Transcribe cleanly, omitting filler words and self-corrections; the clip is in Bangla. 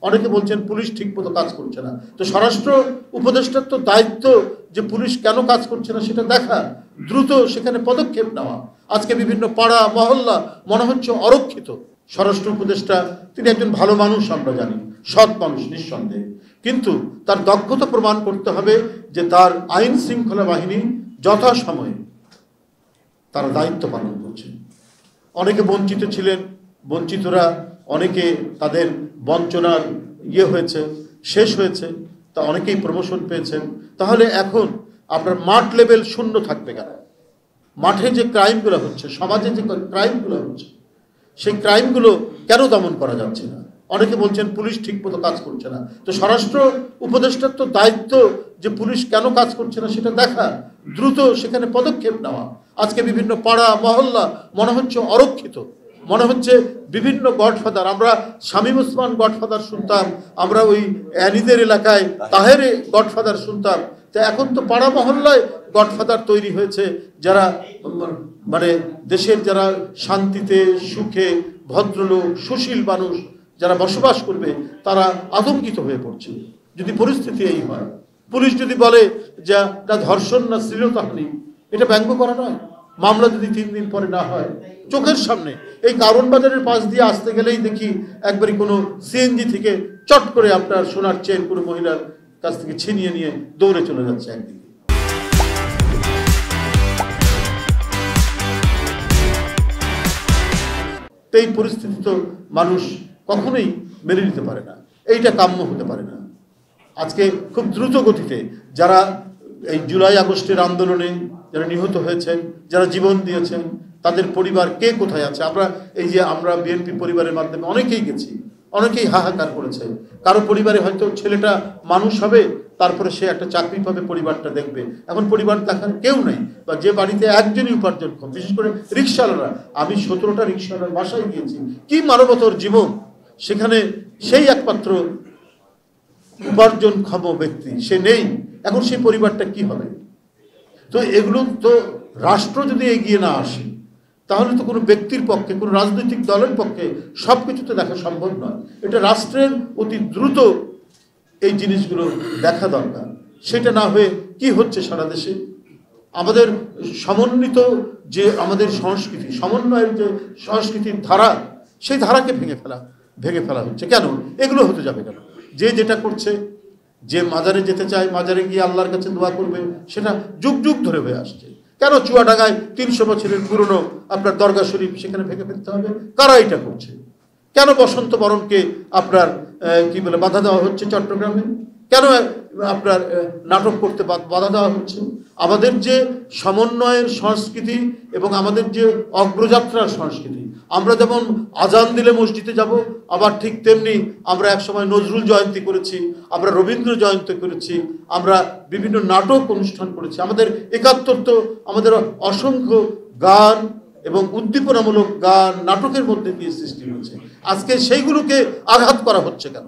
অনেকে বলছেন পুলিশ ঠিকমতো কাজ করছে না। তো স্বরাষ্ট্র উপদেষ্টার তো দায়িত্ব যে পুলিশ কেন কাজ করছে না সেটা দেখা, দ্রুত সেখানে পদক্ষেপ নেওয়া। আজকে বিভিন্ন পাড়া মহল্লা মনে হচ্ছে অরক্ষিত। স্বরাষ্ট্র উপদেষ্টা তিনি একজন ভালো মানুষ, আমরা জানি, সৎ মানুষ নিঃসন্দেহে, কিন্তু তার দক্ষতা প্রমাণ করতে হবে যে তার আইন শৃঙ্খলা বাহিনী যথাসময়ে তারা দায়িত্ব পালন করছে। অনেকে বঞ্চিত ছিলেন, বঞ্চিতরা অনেকে তাদের বঞ্চনার হয়েছে, শেষ হয়েছে, তা অনেকেই প্রমোশন পেয়েছেন। তাহলে এখন আপনার মাঠ লেভেল শূন্য থাকবে কেন? মাঠে যে ক্রাইমগুলো হচ্ছে, সমাজে যে ক্রাইমগুলো হচ্ছে, সেই ক্রাইমগুলো কেন দমন করা যাচ্ছে না? অনেকে বলছেন পুলিশ ঠিকমতো কাজ করছে না। তো স্বরাষ্ট্র উপদেষ্টার তো দায়িত্ব যে পুলিশ কেন কাজ করছে না সেটা দেখা, দ্রুত সেখানে পদক্ষেপ নেওয়া। আজকে বিভিন্ন পাড়া মহল্লা মনে হচ্ছে অরক্ষিত, মনে হচ্ছে বিভিন্ন গডফাদার, আমরা শামীম ওসমান গডফাদার শুনতাম, আমরা ওই অ্যানিদের এলাকায় তাহেরে গডফাদার শুনতাম, তো এখন তো পাড়া মহল্লায় গডফাদার তৈরি হয়েছে, যারা মানে দেশের যারা শান্তিতে সুখে ভদ্রলোক সুশীল মানুষ যারা বসবাস করবে তারা আতঙ্কিত হয়ে পড়ছে। যদি পরিস্থিতি এই হয়, পুলিশ যদি বলে যে না ধর্ষণ না শ্লীলতাহানি, এটা ব্যঙ্গ করা নয়। মামলা যদি 3 দিন পরে না হয়, চোখের সামনে এই কারণ বাজারের পাশ দিয়ে আসতে গেলেই দেখি একবারই কোনো সিএনজি থেকে চট করে আপনার সোনার চেন কোনো মহিলার কাছ থেকে ছিনিয়ে নিয়ে দৌড়ে চলে যাচ্ছে একদিকে। এই পরিস্থিতি তো মানুষ কখনোই মেনে নিতে পারে না, এইটা কাম্য হতে পারে না। আজকে খুব দ্রুত গতিতে যারা এই জুলাই আগস্টের আন্দোলনে যারা নিহত হয়েছেন, যারা জীবন দিয়েছেন, তাদের পরিবার কে কোথায় আছে? আমরা বিএনপি পরিবারের মাধ্যমে অনেকেই গেছি, অনেকেই হাহাকার করেছে। কারো পরিবারে হয়তো ছেলেটা মানুষ হবে, তারপরে সে একটা চাকরি পাবে, পরিবারটা দেখবে। এখন পরিবার দেখার কেউ নেই, বা যে বাড়িতে একজনই উপার্জনক্ষম, বিশেষ করে রিক্সাওয়ালারা। আমি 17টা রিক্সাওয়ালার বাসায় গিয়েছি, কি মানবতার জীবন সেখানে। সেই একমাত্র উপার্জনক্ষম ব্যক্তি সে নেই, এখন সেই পরিবারটা কি হবে? তো এগুলো তো রাষ্ট্র যদি এগিয়ে না আসে, তাহলে তো কোনো ব্যক্তির পক্ষে, কোনো রাজনৈতিক দলের পক্ষে সব কিছুতে দেখা সম্ভব নয়। এটা রাষ্ট্রের অতি দ্রুত এই জিনিসগুলো দেখা দরকার। সেটা না হয়ে কি হচ্ছে সারা দেশে? আমাদের সমন্বিত যে আমাদের সংস্কৃতি, সমন্বয়ের যে সংস্কৃতির ধারা, সেই ধারাকে ভেঙে ফেলা হচ্ছে কেন? এগুলো হতে যাবে কেন? যে যেটা করছে, যে মাজারে যেতে চায়, মাজারে গিয়ে আল্লাহর কাছে দোয়া করবে, সেটা যুগ যুগ ধরে হয়ে আসছে। কেন চুয়াডাঙ্গায় 300 বছরের পুরনো আপনার দরগা শরীফ সেখানে ভেঙে ফেলতে হবে? কারা এটা করছে? কেন বসন্ত বরণকে আপনার বাধা দেওয়া হচ্ছে চট্টগ্রামে? কেন আপনার নাটক করতে বাধা দেওয়া হচ্ছে? আমাদের যে সমন্বয়ের সংস্কৃতি এবং আমাদের যে অগ্রযাত্রার সংস্কৃতি, আমরা যেমন আজান দিলে মসজিদে যাব, আবার ঠিক তেমনি আমরা একসময় নজরুল জয়ন্তী করেছি, আমরা রবীন্দ্র জয়ন্তী করেছি, আমরা বিভিন্ন নাটক অনুষ্ঠান করেছি। আমাদের 71 তো আমাদের অসংখ্য গান এবং উদ্দীপনামূলক গান নাটকের মধ্যে দিয়ে সৃষ্টি হয়েছে। আজকে সেইগুলোকে আঘাত করা হচ্ছে কেন?